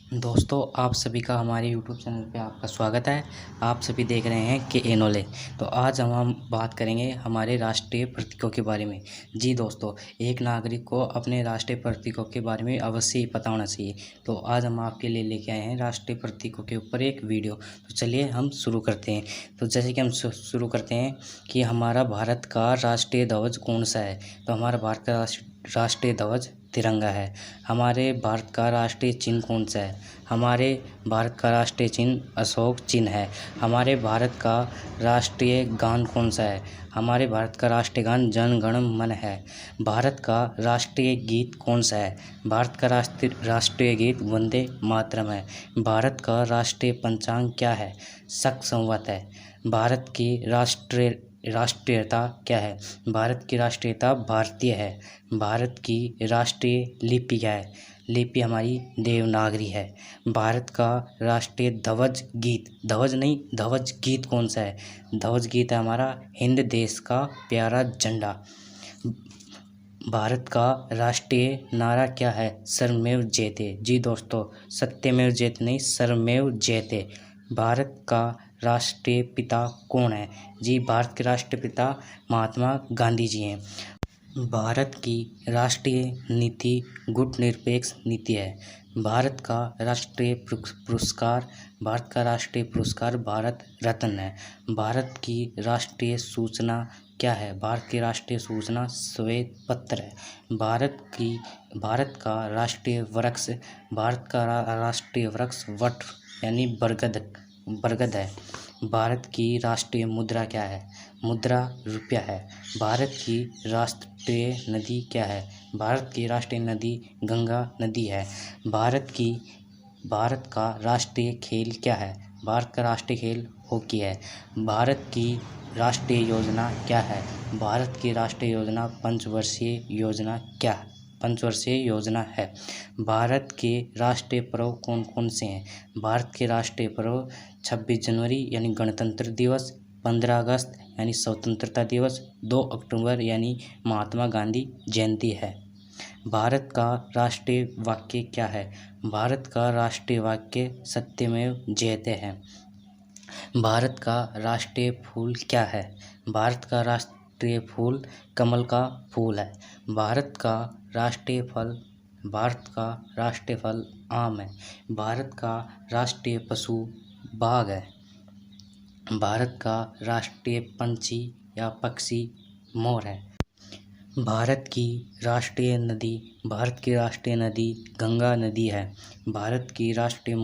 दोस्तों, आप सभी का हमारे YouTube चैनल पे आपका स्वागत है। आप सभी देख रहे हैं के एनोले। तो आज हम बात करेंगे हमारे राष्ट्रीय प्रतीकों के बारे में। जी दोस्तों, एक नागरिक को अपने राष्ट्रीय प्रतीकों के बारे में अवश्य ही पता होना चाहिए। तो आज हम आपके लिए लेके आए हैं राष्ट्रीय प्रतीकों के ऊपर एक वीडियो। तो चलिए हम शुरू करते हैं। तो जैसे कि हम शुरू करते हैं कि हमारा भारत का राष्ट्रीय ध्वज कौन सा है। तो हमारा भारत का राष्ट्रीय ध्वज तिरंगा है। हमारे भारत का राष्ट्रीय चिन्ह कौन सा है। हमारे भारत का राष्ट्रीय चिन्ह अशोक चिन्ह है। हमारे भारत का राष्ट्रीय गान कौन सा है। हमारे भारत का राष्ट्रीय गान जन गण मन है। भारत का राष्ट्रीय गीत कौन सा है। भारत का राष्ट्रीय गीत वंदे मातरम है। भारत का राष्ट्रीय पंचांग क्या है। शक संवत है। भारत की राष्ट्रीयता क्या है। भारत की राष्ट्रीयता भारतीय है। भारत की राष्ट्रीय लिपि क्या है। लिपि हमारी देवनागरी है। भारत का राष्ट्रीय ध्वज गीत कौन सा है। ध्वज गीत है हमारा हिंद देश का प्यारा झंडा। भारत का राष्ट्रीय नारा क्या है। सर्वमेव जयते। जी दोस्तों, सत्यमेव जयते नहीं, सर्वमेव जयते। भारत का राष्ट्रीय पिता कौन है। जी, भारत के राष्ट्रीय पिता महात्मा गांधी जी हैं। भारत की राष्ट्रीय नीति गुटनिरपेक्ष नीति है। भारत का राष्ट्रीय पुरस्कार भारत रत्न है। भारत की राष्ट्रीय सूचना क्या है। भारत की राष्ट्रीय सूचना श्वेत पत्र है। भारत का राष्ट्रीय वृक्ष वट यानी बरगद है। भारत की राष्ट्रीय मुद्रा क्या है। मुद्रा रुपया है। भारत की राष्ट्रीय नदी क्या है। भारत की राष्ट्रीय नदी गंगा नदी है। भारत का राष्ट्रीय खेल क्या है। भारत का राष्ट्रीय खेल हॉकी है। भारत की राष्ट्रीय योजना क्या है। भारत की राष्ट्रीय योजना पंचवर्षीय योजना है। भारत के राष्ट्रीय पर्व कौन कौन से हैं। भारत के राष्ट्रीय पर्व 26 जनवरी यानी गणतंत्र दिवस, 15 अगस्त यानी स्वतंत्रता दिवस, 2 अक्टूबर यानी महात्मा गांधी जयंती है। भारत का राष्ट्रीय वाक्य क्या है। भारत का राष्ट्रीय वाक्य सत्यमेव जयते है। भारत का राष्ट्रीय फूल क्या है। भारत का राष्ट्रीय फूल कमल का फूल है। भारत का राष्ट्रीय फल आम है। भारत का राष्ट्रीय पशु बाघ है। भारत का राष्ट्रीय पंछी या पक्षी मोर है। भारत की राष्ट्रीय नदी गंगा नदी है। भारत की राष्ट्रीय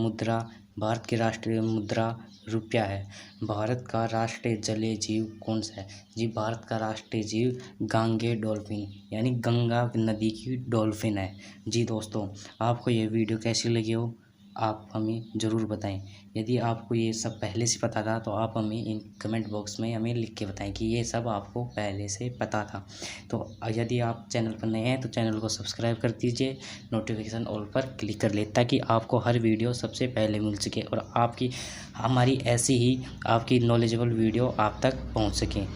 मुद्रा रुपया है। भारत का राष्ट्रीय जलीय जीव कौन सा है। जी, भारत का राष्ट्रीय जीव गांगे डॉल्फिन यानी गंगा नदी की डॉल्फिन है। जी दोस्तों, आपको ये वीडियो कैसी लगी हो आप हमें ज़रूर बताएं। यदि आपको ये सब पहले से पता था तो आप हमें इन कमेंट बॉक्स में हमें लिख के बताएं कि ये सब आपको पहले से पता था। तो यदि आप चैनल पर नए हैं तो चैनल को सब्सक्राइब कर दीजिए, नोटिफिकेशन ऑल पर क्लिक कर ले ताकि आपको हर वीडियो सबसे पहले मिल सके और हमारी ऐसी ही आपकी नॉलेजेबल वीडियो आप तक पहुँच सकें।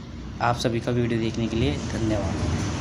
आप सभी का वीडियो देखने के लिए धन्यवाद।